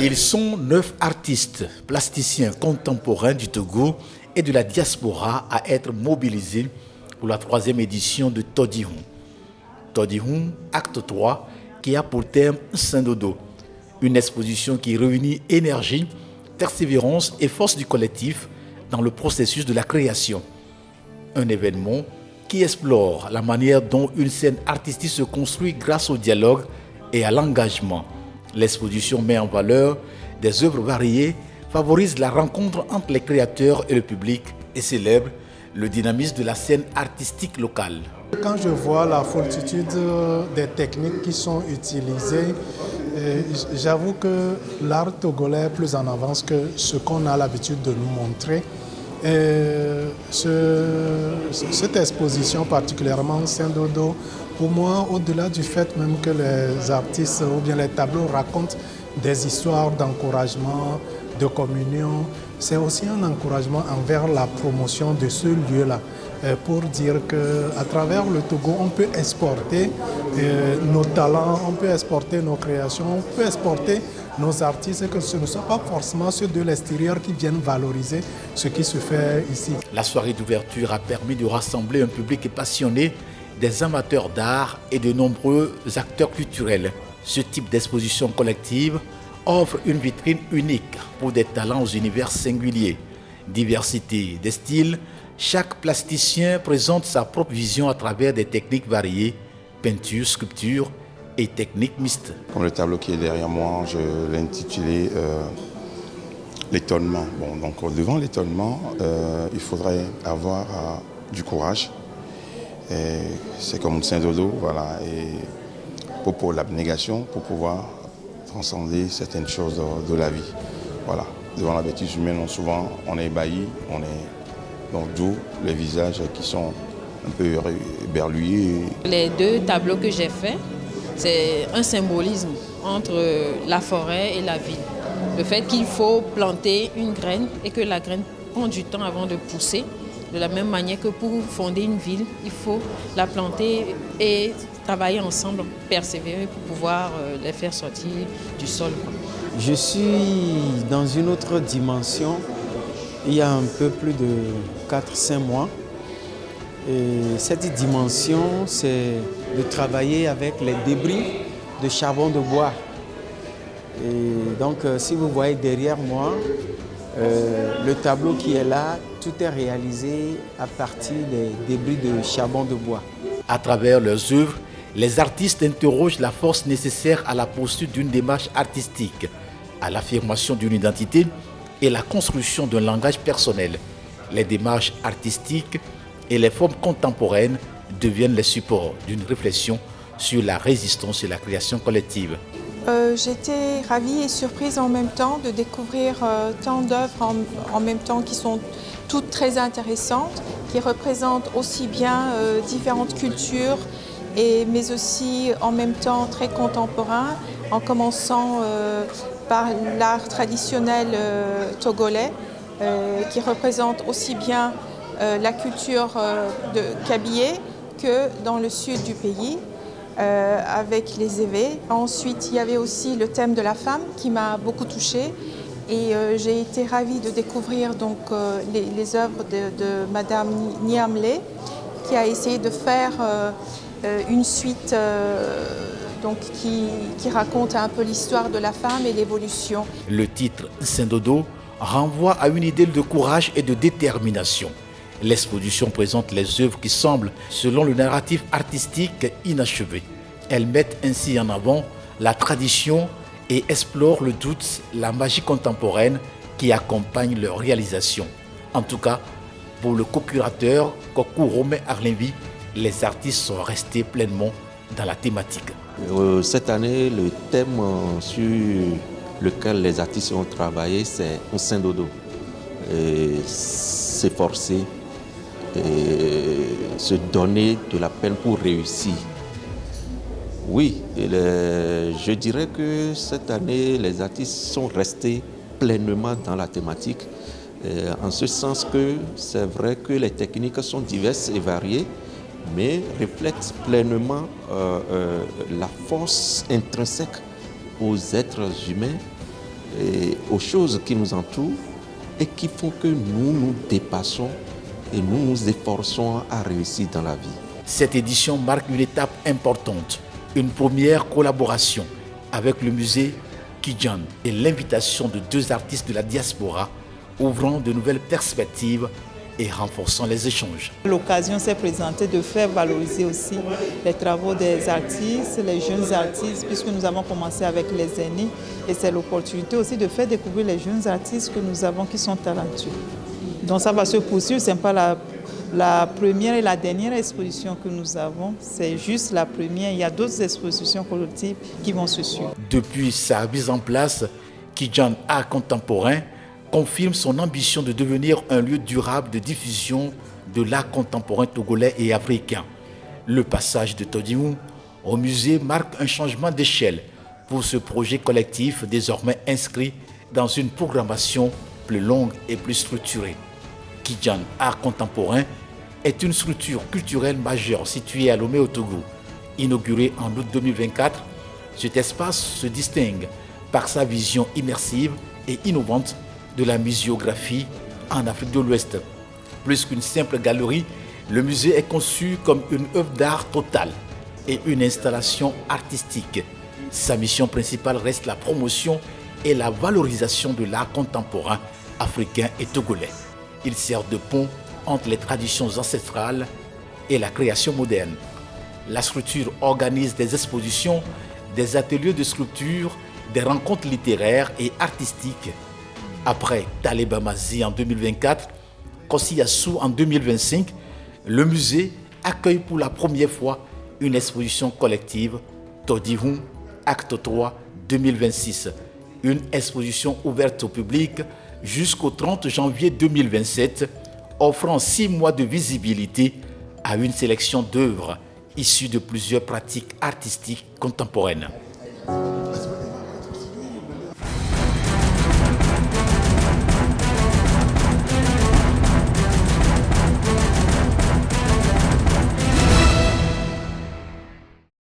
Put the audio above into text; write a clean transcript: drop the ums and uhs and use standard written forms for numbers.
Ils sont 9 artistes, plasticiens contemporains du Togo et de la diaspora à être mobilisés pour la 3e édition de Todihun. Todihun, acte 3, qui a pour thème Saint-Dodo. Une exposition qui réunit énergie, persévérance et force du collectif dans le processus de la création. Un événement qui explore la manière dont une scène artistique se construit grâce au dialogue et à l'engagement. L'exposition met en valeur des œuvres variées, favorise la rencontre entre les créateurs et le public et célèbre le dynamisme de la scène artistique locale. Quand je vois la foultitude des techniques qui sont utilisées, j'avoue que l'art togolais est plus en avance que ce qu'on a l'habitude de nous montrer. Cette exposition, particulièrement Saint-Dodo, pour moi, au-delà du fait même que les artistes ou bien les tableaux racontent des histoires d'encouragement, de communion, c'est aussi un encouragement envers la promotion de ce lieu-là, pour dire qu'à travers le Togo, on peut exporter nos talents, on peut exporter nos créations, on peut exporter nos artistes et que ce ne sont pas forcément ceux de l'extérieur qui viennent valoriser ce qui se fait ici. La soirée d'ouverture a permis de rassembler un public passionné, des amateurs d'art et de nombreux acteurs culturels. Ce type d'exposition collective offre une vitrine unique pour des talents aux univers singuliers. Diversité des styles, chaque plasticien présente sa propre vision à travers des techniques variées, peinture, sculpture et techniques mixtes. Comme le tableau qui est derrière moi, je l'ai intitulé l'étonnement. Bon, donc devant l'étonnement, il faudrait avoir du courage. C'est comme Saint-Dodo, voilà, et pour l'abnégation, pour pouvoir transcender certaines choses de la vie. Voilà. Devant la bêtise humaine, souvent on est ébahi, donc d'où les visages qui sont un peu éberlués. Les 2 tableaux que j'ai faits, c'est un symbolisme entre la forêt et la ville. Le fait qu'il faut planter une graine et que la graine prend du temps avant de pousser. De la même manière que pour fonder une ville, il faut la planter et travailler ensemble, persévérer pour pouvoir les faire sortir du sol. Je suis dans une autre dimension il y a un peu plus de 4-5 mois. Et cette dimension, c'est de travailler avec les débris de charbon de bois. Et donc, si vous voyez derrière moi, le tableau qui est là, tout est réalisé à partir des débris de charbon de bois. À travers leurs œuvres, les artistes interrogent la force nécessaire à la poursuite d'une démarche artistique, à l'affirmation d'une identité et la construction d'un langage personnel. Les démarches artistiques et les formes contemporaines deviennent les supports d'une réflexion sur la résistance et la création collective. J'étais ravie et surprise en même temps de découvrir tant d'œuvres en même temps qui sont toutes très intéressantes, qui représentent aussi bien différentes cultures, mais aussi en même temps très contemporain, en commençant par l'art traditionnel togolais, qui représente aussi bien la culture de Kabylie que dans le sud du pays. Avec les évés. Ensuite, il y avait aussi le thème de la femme qui m'a beaucoup touchée et j'ai été ravie de découvrir donc, les œuvres de Madame Niamlé qui a essayé de faire une suite donc, qui raconte un peu l'histoire de la femme et l'évolution. Le titre Saint-Dodo renvoie à une idée de courage et de détermination. L'exposition présente les œuvres qui semblent, selon le narratif artistique, inachevées. Elles mettent ainsi en avant la tradition et explorent le doute, la magie contemporaine qui accompagne leur réalisation. En tout cas, pour le co-curateur Kokou Romain Arlenvi, les artistes sont restés pleinement dans la thématique. Cette année, le thème sur lequel les artistes ont travaillé, c'est Saint-Dodo. S'efforcer, se donner de la peine pour réussir. Oui, je dirais que cette année, les artistes sont restés pleinement dans la thématique, en ce sens que c'est vrai que les techniques sont diverses et variées, mais reflètent pleinement la force intrinsèque aux êtres humains aux choses qui nous entourent et qui font que nous nous dépassons et nous nous efforçons à réussir dans la vie. Cette édition marque une étape importante, une première collaboration avec le musée Kidjan et l'invitation de 2 artistes de la diaspora, ouvrant de nouvelles perspectives et renforçant les échanges. L'occasion s'est présentée de faire valoriser aussi les travaux des artistes, les jeunes artistes, puisque nous avons commencé avec les aînés. Et c'est l'opportunité aussi de faire découvrir les jeunes artistes que nous avons qui sont talentueux. Donc ça va se poursuivre, ce n'est pas la première et la dernière exposition que nous avons, c'est juste la première. Il y a d'autres expositions collectives qui vont se suivre. Depuis sa mise en place, Kidjan Art Contemporain confirme son ambition de devenir un lieu durable de diffusion de l'art contemporain togolais et africain. Le passage de Todihun au musée marque un changement d'échelle pour ce projet collectif désormais inscrit dans une programmation plus longue et plus structurée. Kidjan Art Contemporain est une structure culturelle majeure située à Lomé au Togo. Inauguré en août 2024, cet espace se distingue par sa vision immersive et innovante de la muséographie en Afrique de l'Ouest. Plus qu'une simple galerie, le musée est conçu comme une œuvre d'art totale et une installation artistique. Sa mission principale reste la promotion et la valorisation de l'art contemporain africain et togolais. Il sert de pont entre les traditions ancestrales et la création moderne. La structure organise des expositions, des ateliers de sculpture, des rencontres littéraires et artistiques. Après Taleba Mazi en 2024, Kosiyasu en 2025, le musée accueille pour la première fois une exposition collective Todihun Acte 3 2026. Une exposition ouverte au public jusqu'au 30 janvier 2027, offrant 6 mois de visibilité à une sélection d'œuvres issues de plusieurs pratiques artistiques contemporaines.